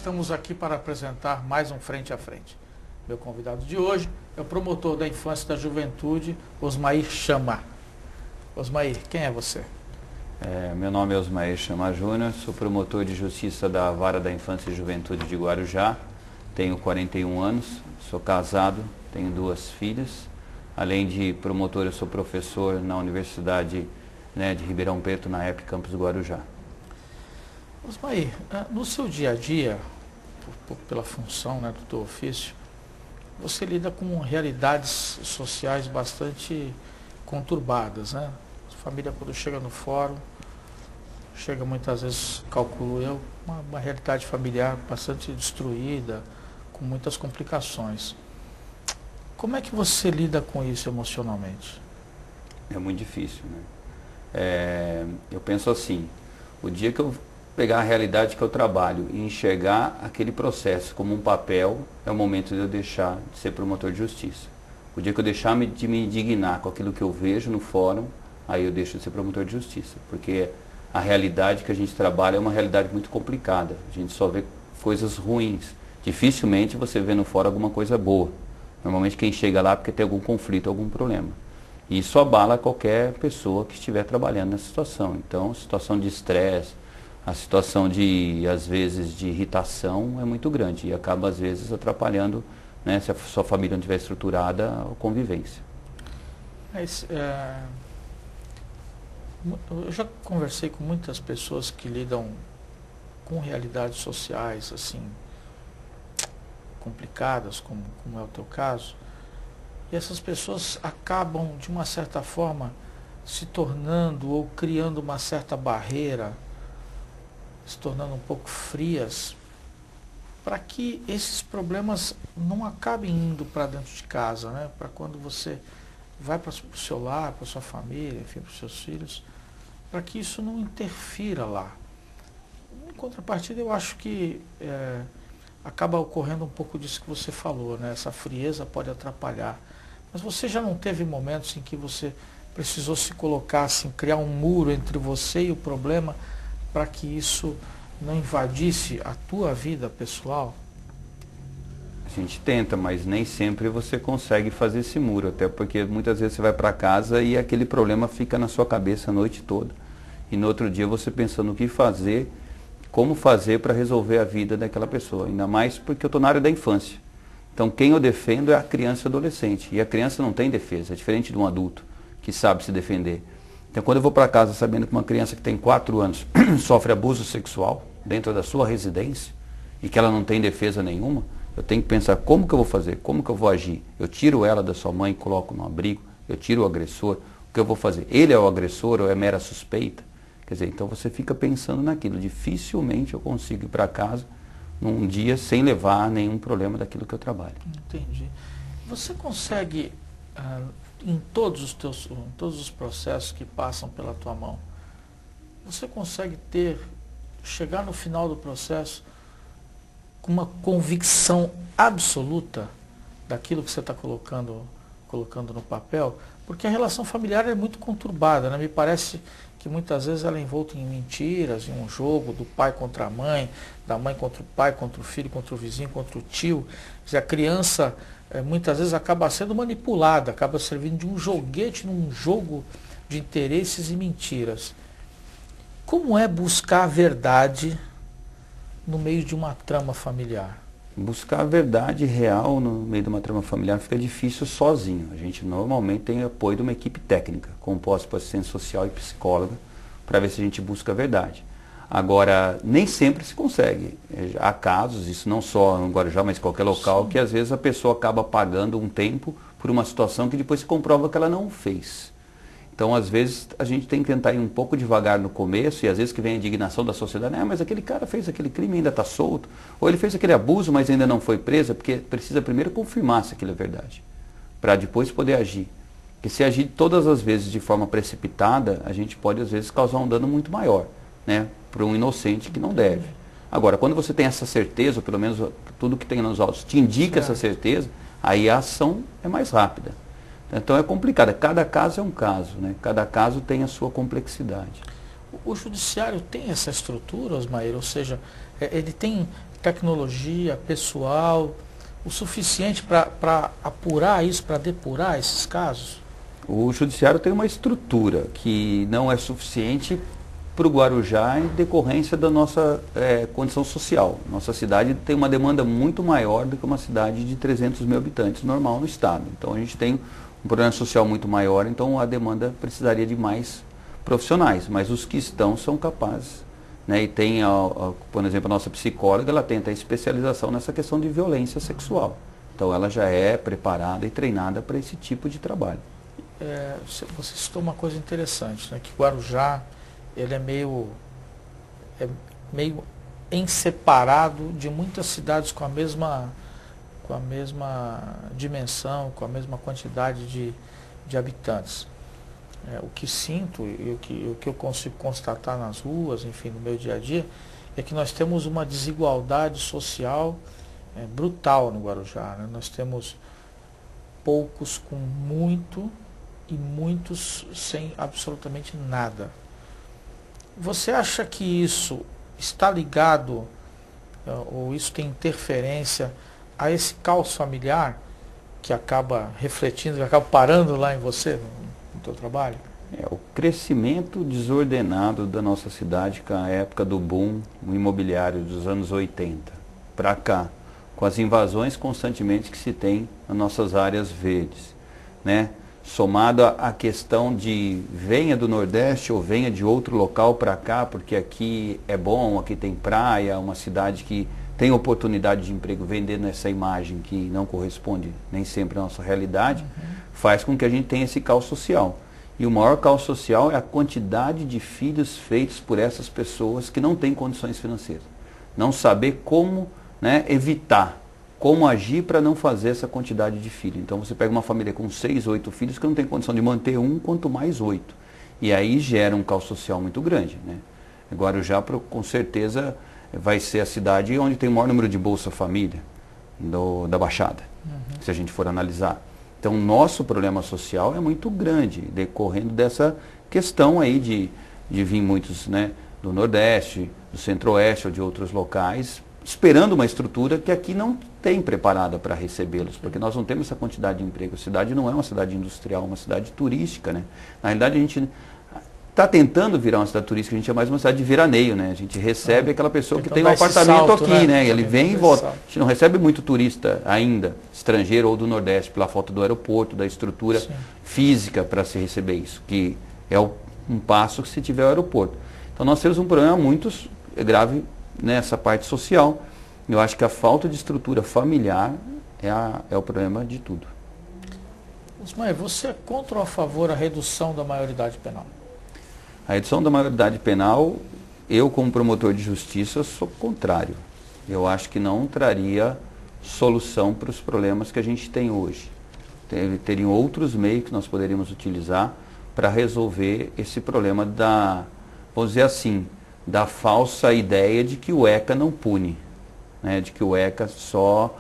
estamos aqui para apresentar mais um Frente a Frente. Meu convidado de hoje é o promotor da Infância e da Juventude, Osmair Chama. Osmair, quem é você? Meu nome é Osmair Chama Júnior, sou promotor de justiça da Vara da Infância e Juventude de Guarujá, tenho 41 anos, sou casado, tenho 2 filhas. Além de promotor, eu sou professor na Universidade de Ribeirão Preto, na EPE Campus Guarujá. Osmair, no seu dia a dia, pela função do teu ofício, você lida com realidades sociais bastante conturbadas, né? A família, quando chega no fórum, chega muitas vezes, calculo eu, uma realidade familiar bastante destruída, com muitas complicações. Como é que você lida com isso emocionalmente? É muito difícil, né? Eu penso assim, o dia que eu pegar a realidade que eu trabalho e enxergar aquele processo como um papel, é o momento de eu deixar de ser promotor de justiça. O dia que eu deixar de me indignar com aquilo que eu vejo no fórum, aí eu deixo de ser promotor de justiça, porque a realidade que a gente trabalha é uma realidade muito complicada. A gente só vê coisas ruins. Dificilmente você vê no fórum alguma coisa boa. Normalmente quem chega lá é porque tem algum conflito, algum problema. E isso abala qualquer pessoa que estiver trabalhando nessa situação. Então, situação de estresse, a situação de, às vezes, de irritação é muito grande e acaba, às vezes, atrapalhando, né, se a sua família não estiver estruturada, a convivência. Mas, eu já conversei com muitas pessoas que lidam com realidades sociais, assim, complicadas, como é o teu caso, e essas pessoas acabam, de uma certa forma, se tornando ou criando uma certa barreira, se tornando um pouco frias, para que esses problemas não acabem indo para dentro de casa, né? Para quando você vai para o seu lar, para a sua família, enfim, para os seus filhos, para que isso não interfira lá. Em contrapartida, eu acho que acaba ocorrendo um pouco disso que você falou, né? Essa frieza pode atrapalhar. Mas você já não teve momentos em que você precisou se colocar, assim, criar um muro entre você e o problema, para que isso não invadisse a tua vida pessoal? A gente tenta, mas nem sempre você consegue fazer esse muro, até porque muitas vezes você vai para casa e aquele problema fica na sua cabeça a noite toda. E no outro dia você pensando o que fazer, como fazer para resolver a vida daquela pessoa. Ainda mais porque eu estou na área da infância. Então quem eu defendo é a criança e o adolescente. E a criança não tem defesa, é diferente de um adulto que sabe se defender. Então, quando eu vou para casa sabendo que uma criança que tem 4 anos sofre abuso sexual dentro da sua residência e que ela não tem defesa nenhuma, eu tenho que pensar como que eu vou fazer, como que eu vou agir. Eu tiro ela da sua mãe, coloco no abrigo, eu tiro o agressor, o que eu vou fazer? Ele é o agressor ou é mera suspeita? Quer dizer, então você fica pensando naquilo. Dificilmente eu consigo ir para casa num dia sem levar nenhum problema daquilo que eu trabalho. Entendi. Você consegue... em todos os processos que passam pela tua mão, você consegue chegar no final do processo com uma convicção absoluta daquilo que você está colocando no papel? Porque a relação familiar é muito conturbada, né? Me parece que muitas vezes ela é envolta em mentiras, em um jogo do pai contra a mãe, da mãe contra o pai, contra o filho, contra o vizinho, contra o tio. Quer dizer, a criança muitas vezes acaba sendo manipulada, acaba servindo de um joguete num jogo de interesses e mentiras. Como é buscar a verdade no meio de uma trama familiar? Buscar a verdade real no meio de uma trama familiar fica difícil sozinho. A gente normalmente tem apoio de uma equipe técnica, composta por assistente social e psicóloga, para ver se a gente busca a verdade. Agora, nem sempre se consegue. Há casos, isso não só no Guarujá, mas em qualquer local, sim, que às vezes a pessoa acaba pagando um tempo por uma situação que depois se comprova que ela não fez. Então, às vezes, a gente tem que tentar ir um pouco devagar no começo, e às vezes que vem a indignação da sociedade, mas aquele cara fez aquele crime e ainda está solto, ou ele fez aquele abuso, mas ainda não foi preso, porque precisa primeiro confirmar se aquilo é verdade, para depois poder agir. Porque se agir todas as vezes de forma precipitada, a gente pode, às vezes, causar um dano muito maior, né, para um inocente que não deve. Agora, quando você tem essa certeza, ou pelo menos tudo que tem nos autos te indica essa certeza, aí a ação é mais rápida. Então é complicado, cada caso é um caso, né? Cada caso tem a sua complexidade. O judiciário tem essa estrutura, Osmair, ou seja, ele tem tecnologia, pessoal, o suficiente para apurar isso, para depurar esses casos? O judiciário tem uma estrutura que não é suficiente para o Guarujá em decorrência da nossa condição social. Nossa cidade tem uma demanda muito maior do que uma cidade de 300 mil habitantes normal no estado. Então a gente tem um problema social muito maior, então a demanda precisaria de mais profissionais, mas os que estão são capazes. Né? E tem, por exemplo, a nossa psicóloga, ela tem até especialização nessa questão de violência sexual. Então ela já é preparada e treinada para esse tipo de trabalho. Você citou uma coisa interessante, né? Que Guarujá ele é meio em separado de muitas cidades com a mesma dimensão, com a mesma quantidade de habitantes. O que sinto e o que eu consigo constatar nas ruas, enfim, no meu dia a dia, é que nós temos uma desigualdade social brutal no Guarujá. Né? Nós temos poucos com muito e muitos sem absolutamente nada. Você acha que isso está ligado, ou isso tem interferência a esse caos familiar que acaba refletindo, que acaba parando lá em você, no teu trabalho? O crescimento desordenado da nossa cidade com a época do boom imobiliário dos anos 80 para cá, com as invasões constantemente que se tem nas nossas áreas verdes, né? Somado à questão de venha do Nordeste ou venha de outro local para cá, porque aqui é bom, aqui tem praia, uma cidade que tem oportunidade de emprego, vendendo essa imagem que não corresponde nem sempre à nossa realidade, faz com que a gente tenha esse caos social. E o maior caos social é a quantidade de filhos feitos por essas pessoas que não têm condições financeiras. Não saber como, né, evitar, como agir para não fazer essa quantidade de filhos. Então você pega uma família com 6, 8 filhos que não tem condição de manter um, quanto mais 8. E aí gera um caos social muito grande. Né? Guarujá, com certeza, vai ser a cidade onde tem o maior número de Bolsa Família da Baixada, se a gente for analisar. Então nosso problema social é muito grande, decorrendo dessa questão aí de vir muitos, né, do Nordeste, do Centro-Oeste ou de outros locais, esperando uma estrutura que aqui não tem preparada para recebê-los, porque nós não temos essa quantidade de emprego. A cidade não é uma cidade industrial, é uma cidade turística, né? Na realidade, a gente está tentando virar uma cidade turística, a gente é mais uma cidade de veraneio, né? A gente recebe aquela pessoa que tem um apartamento salto, aqui, né? Ele vem e volta. A gente não recebe muito turista ainda, estrangeiro ou do Nordeste, pela falta do aeroporto, da estrutura física para se receber isso, que é um passo que se tiver o aeroporto. Então nós temos um problema muito grave nessa parte social. Eu acho que a falta de estrutura familiar é o problema de tudo. Ismael, você é contra ou a favor da redução da maioridade penal? A redução da maioridade penal, eu como promotor de justiça sou contrário. Eu acho que não traria solução para os problemas que a gente tem hoje. Teriam outros meios que nós poderíamos utilizar para resolver esse problema vamos dizer assim, da falsa ideia de que o ECA não pune, né? De que o ECA só